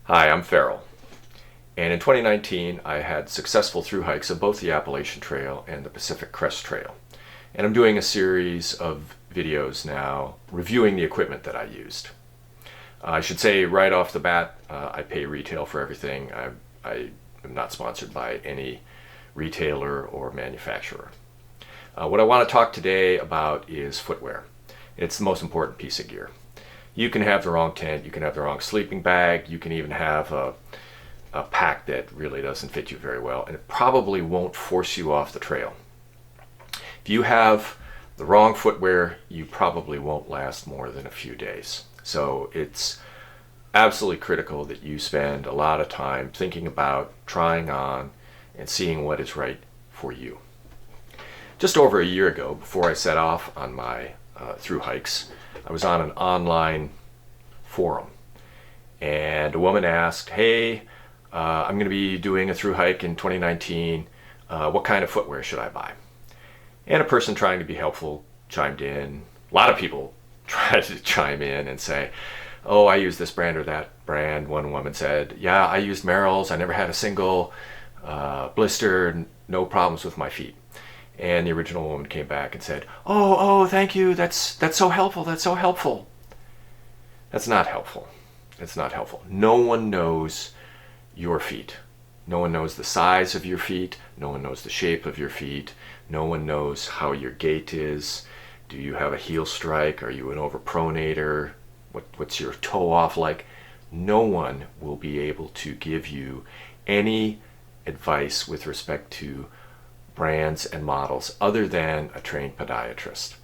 Hi, I'm Farrell, and in 2019 I had successful through hikes of both the Appalachian Trail and the Pacific Crest Trail. And I'm doing a series of videos now reviewing the equipment that I used. I should say right off the bat, I pay retail for everything. I am not sponsored by any retailer or manufacturer. What I want to talk today about is footwear. It's the most important piece of gear. You can have the wrong tent, you can have the wrong sleeping bag, you can even have a pack that really doesn't fit you very well, and it probably won't force you off the trail. If you have the wrong footwear, you probably won't last more than a few days. So it's absolutely critical that you spend a lot of time thinking about trying on and seeing what is right for you. Just over a year ago, before I set off on my through hikes, I was on an online forum, and a woman asked, "Hey, I'm going to be doing a through hike in 2019. What kind of footwear should I buy?" And a person trying to be helpful chimed in. A lot of people tried to chime in and say, "Oh, I use this brand or that brand." One woman said, "Yeah, I used Merrell's. I never had a single blister, no problems with my feet." And the original woman came back and said, "Oh, thank you. That's so helpful. That's so helpful." That's not helpful. It's not helpful. No one knows your feet. No one knows the size of your feet. No one knows the shape of your feet. No one knows how your gait is. Do you have a heel strike? Are you an overpronator? What's your toe off like? No one will be able to give you any advice with respect to brands and models other than a trained podiatrist.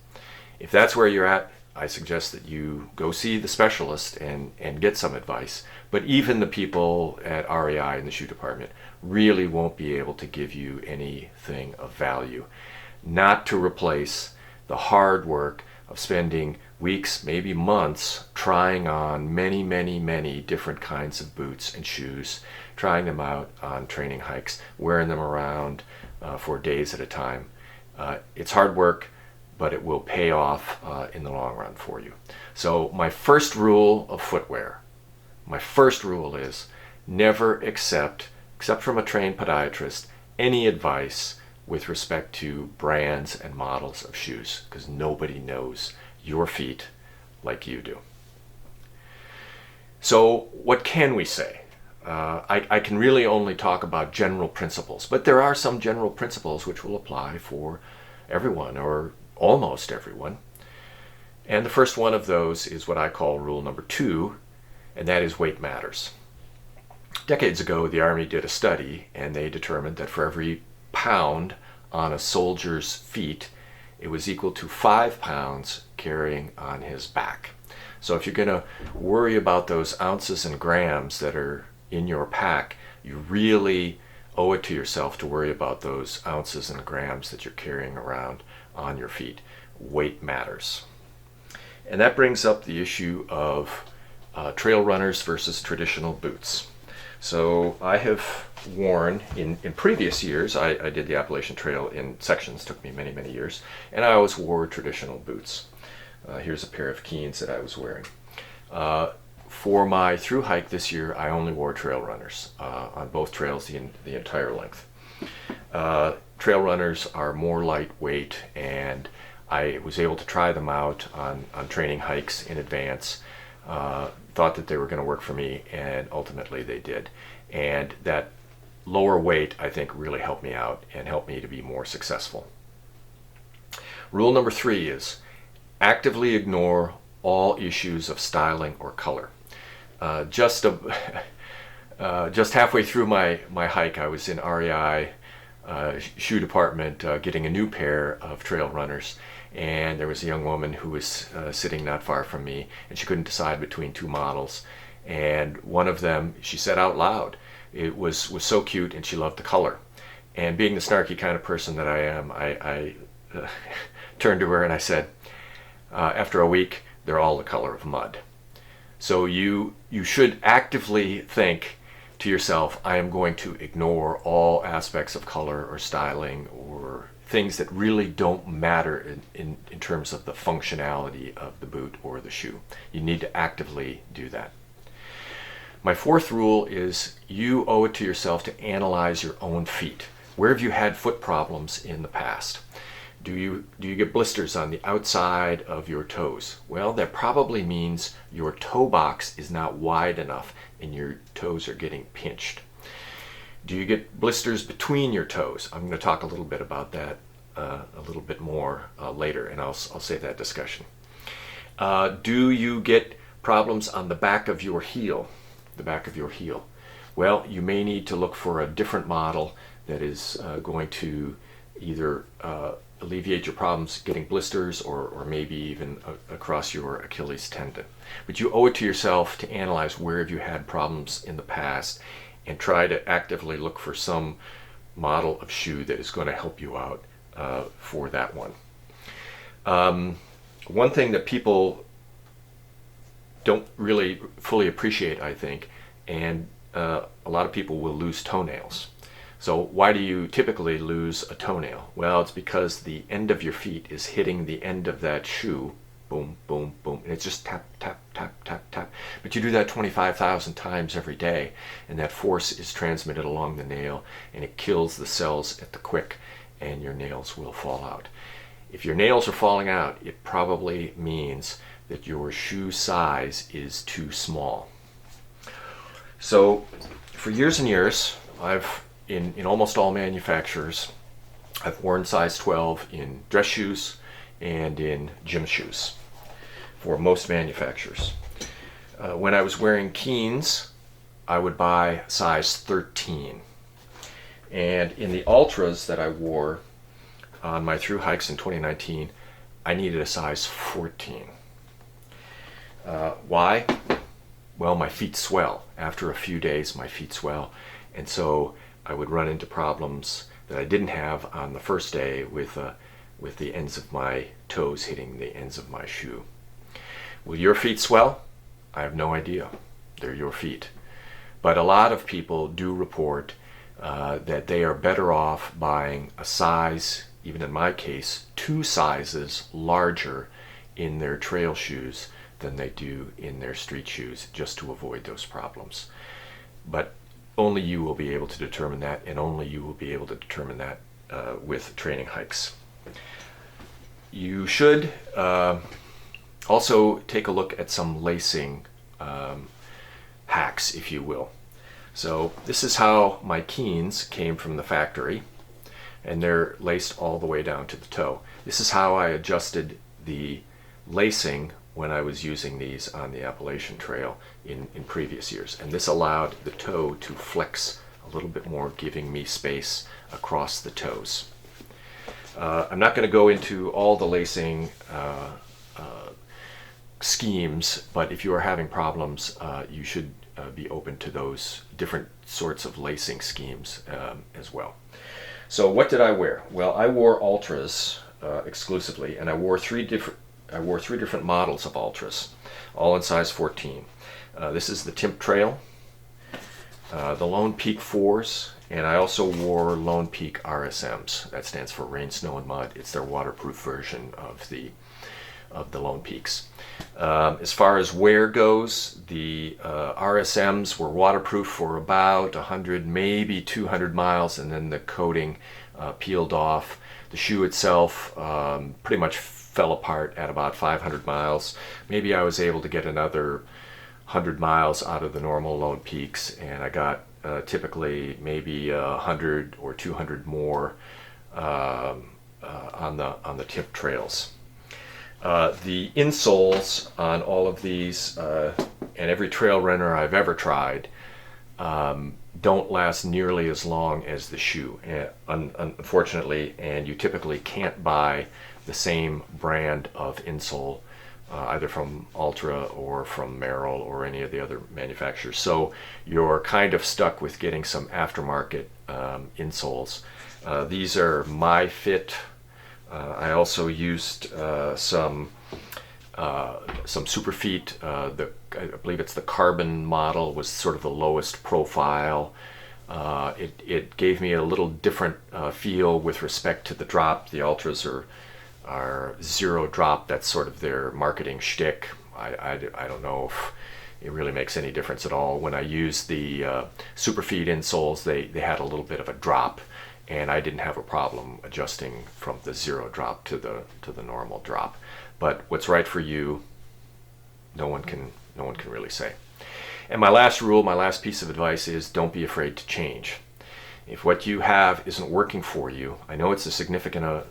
If that's where you're at, I suggest that you go see the specialist and get some advice. But even the people at REI in the shoe department really won't be able to give you anything of value. Not to replace the hard work of spending weeks, maybe months, trying on many different kinds of boots and shoes, trying them out on training hikes, wearing them around for days at a time. It's hard work, but it will pay off in the long run for you. So my first rule of footwear, my first rule is never accept, except from a trained podiatrist, any advice with respect to brands and models of shoes, because nobody knows your feet like you do. So what can we say? I can really only talk about general principles, but there are some general principles which will apply for everyone or almost everyone. And the first one of those is what I call rule number 2, and that is weight matters. Decades ago, the Army did a study, and they determined that for every pound on a soldier's feet, it was equal to 5 pounds carrying on his back. So if you're going to worry about those ounces and grams that are in your pack, you really owe it to yourself to worry about those ounces and grams that you're carrying around on your feet. Weight matters. And that brings up the issue of trail runners versus traditional boots. So I have worn, in previous years, I did the Appalachian Trail in sections, took me many years, and I always wore traditional boots. Here's a pair of Keens that I was wearing. For my through hike this year, I only wore trail runners on both trails the entire length. Trail runners are more lightweight, and I was able to try them out on training hikes in advance. Thought that they were going to work for me, and ultimately they did. And that lower weight, I think, really helped me out and helped me to be more successful. Rule number 3 is actively ignore all issues of styling or color. Just halfway through my hike, I was in REI shoe department getting a new pair of trail runners, and there was a young woman who was sitting not far from me, and she couldn't decide between 2 models. And one of them, she said out loud, it was so cute, and she loved the color. And being the snarky kind of person that I am, I turned to her and I said, after a week, they're all the color of mud. So you should actively think to yourself, I am going to ignore all aspects of color or styling or things that really don't matter in terms of the functionality of the boot or the shoe. You need to actively do that. My fourth rule is you owe it to yourself to analyze your own feet. Where have you had foot problems in the past? Do you get blisters on the outside of your toes? Well, that probably means your toe box is not wide enough and your toes are getting pinched. Do you get blisters between your toes? I'm going to talk a little bit about that a little bit more later, and I'll save that discussion. Do you get problems on the back of your heel? The back of your heel. Well, you may need to look for a different model that is going to either alleviate your problems getting blisters or maybe even across your Achilles tendon. But you owe it to yourself to analyze where have you had problems in the past and try to actively look for some model of shoe that is going to help you out for that one. One thing that people don't really fully appreciate, I think, and a lot of people will lose toenails. So why do you typically lose a toenail? Well, it's because the end of your feet is hitting the end of that shoe, boom, boom, boom, and it's just tap, tap, tap, tap, tap. But you do that 25,000 times every day, and that force is transmitted along the nail, and it kills the cells at the quick, and your nails will fall out. If your nails are falling out, it probably means that your shoe size is too small. So for years and years, in almost all manufacturers, I've worn size 12 in dress shoes and in gym shoes for most manufacturers. When I was wearing Keens, I would buy size 13. And in the Ultras that I wore on my Thru-hikes in 2019, I needed a size 14. Why? Well, my feet swell. After a few days, my feet swell. And so I would run into problems that I didn't have on the first day with the ends of my toes hitting the ends of my shoe. Will your feet swell? I have no idea. They're your feet. But a lot of people do report that they are better off buying a size, even in my case, 2 sizes larger in their trail shoes than they do in their street shoes, just to avoid those problems. But only you will be able to determine that, and only you will be able to determine that with training hikes. You should also take a look at some lacing hacks, if you will. So this is how my Keens came from the factory, and they're laced all the way down to the toe. This is how I adjusted the lacing when I was using these on the Appalachian Trail in previous years. And this allowed the toe to flex a little bit more, giving me space across the toes. I'm not going to go into all the lacing schemes, but if you are having problems, you should be open to those different sorts of lacing schemes as well. So what did I wear? Well, I wore Ultras exclusively, and I wore three different models of Ultras, all in size 14. This is the Timp Trail, the Lone Peak 4s, and I also wore Lone Peak RSMs. That stands for Rain, Snow, and Mud. It's their waterproof version of the Lone Peaks. As far as wear goes, the RSMs were waterproof for about 100, maybe 200 miles, and then the coating peeled off. The shoe itself pretty much fell apart at about 500 miles. Maybe I was able to get another 100 miles out of the normal Lone Peaks, and I got typically maybe 100 or 200 more on the Timp trails. The insoles on all of these and every trail runner I've ever tried don't last nearly as long as the shoe, unfortunately, and you typically can't buy the same brand of insole either from Ultra or from Merrell or any of the other manufacturers. So you're kind of stuck with getting some aftermarket insoles. These are my fit. I also used some Superfeet. I believe it's the carbon model was sort of the lowest profile. It gave me a little different feel with respect to the drop. The Ultras are zero drop. That's sort of their marketing shtick. I don't know it really makes any difference at all. When I used the Superfeed insoles, they had a little bit of a drop, and I didn't have a problem adjusting from the zero drop to the normal drop. But what's right for you, no one can really say. And my last rule, my last piece of advice is don't be afraid to change. If what you have isn't working for you, I know it's a significant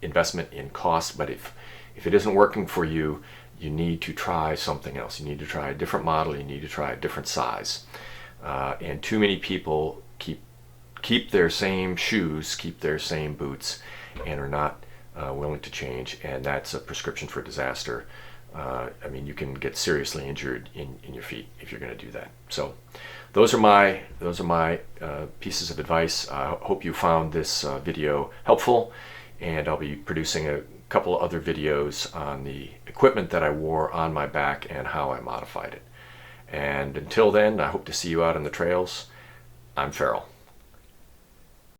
investment in cost, but if it isn't working for you, you need to try something else. You need to try a different model. You need to try a different size. And too many people keep their same shoes, keep their same boots, and are not willing to change. And that's a prescription for disaster. I mean, you can get seriously injured in your feet if you're going to do that. So those are my pieces of advice. I hope you found this video helpful, and I'll be producing a couple other videos on the equipment that I wore on my back and how I modified it. And until then, I hope to see you out on the trails. I'm Farrell.